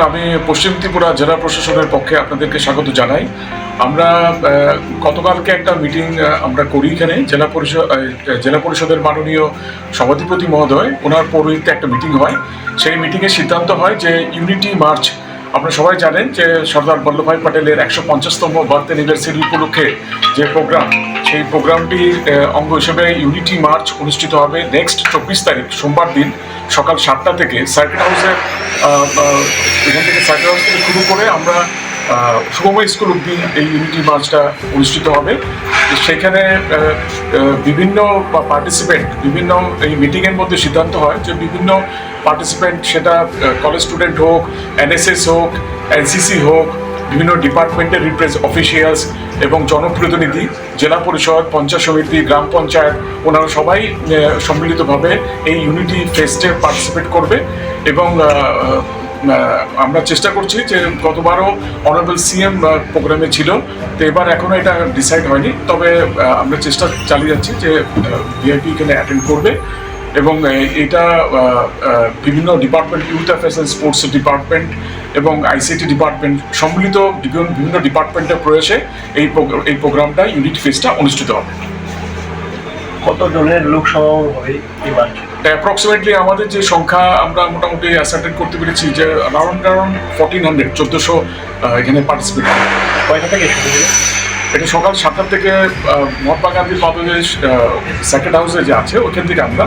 আমি পশ্চিম ত্রিপুরা জেলা প্রশাসনের পক্ষে আপনাদেরকে স্বাগত জানাই। আমরা গতকালকে একটা মিটিং আমরা করি এখানে জেলা পরিষদের মাননীয় সভাধিপতি মহোদয় ওনার পৌরোহিত্যে একটা মিটিং হয়। সেই মিটিংয়ে সিদ্ধান্ত হয় যে ইউনিটি মার্চ, আপনারা সবাই জানেন যে সর্দার বল্লভভাই প্যাটেলের 150তম বার্থ অ্যানিভার্সারি উপলক্ষে যে প্রোগ্রাম, সেই প্রোগ্রামটির অঙ্গ হিসেবে ইউনিটি মার্চ অনুষ্ঠিত হবে নেক্সট 24 তারিখ সোমবার দিন সকাল 7টা থেকে সার্কিট হাউসের এখান থেকে সার্কিট হাউস থেকে শুরু করে আমরা শুভময় স্কুল অব্দি এই ইউনিটি মার্চটা অনুষ্ঠিত হবে। সেখানে বিভিন্ন বিভিন্ন এই মিটিংয়ের মধ্যে সিদ্ধান্ত হয় যে বিভিন্ন পার্টিসিপেন্ট, সেটা কলেজ স্টুডেন্ট হোক, এনএসএস হোক, এনসিসি হোক, বিভিন্ন ডিপার্টমেন্টের অফিসিয়ালস এবং জনপ্রতিনিধি, জেলা পরিষদ, পঞ্চায়েত সমিতি, গ্রাম পঞ্চায়েত, ওনারা সবাই সম্মিলিতভাবে এই ইউনিটি ফেস্টে পার্টিসিপেট করবে। এবং আমরা চেষ্টা করছি যে গতবারও অনারেবল সিএম প্রোগ্রামে ছিল, তো এবার এখনও এটা ডিসাইড হয়নি, তবে আমরা চেষ্টা চালিয়ে যাচ্ছি যে ভিআইপি এখানে অ্যাটেন্ড করবে। এবং এটা বিভিন্ন department, youth affairs and sports department এবং আইসিটি ডিপার্টমেন্ট সম্মিলিত বিভিন্ন ডিপার্টমেন্টের প্রয়াসে এই প্রোগ্রামটা ইউনিট ফেস্টটা অনুষ্ঠিত হবে। কত জনের লোক সমাগম হবে এবার? অ্যাপ্রক্সিমেটলি আমাদের যে সংখ্যা আমরা মোটামুটি অ্যাসার্টেড করতে পেরেছি যে অ্যারাউন্ড 1400 এখানে পার্টিসিপেট হবে। কয়টা থেকে শুরু হবে? এটা সকাল 7টা থেকে মহাত্মা গান্ধী পাবলিক সার্কিট হাউসে যে আছে ওইখান থেকে আমরা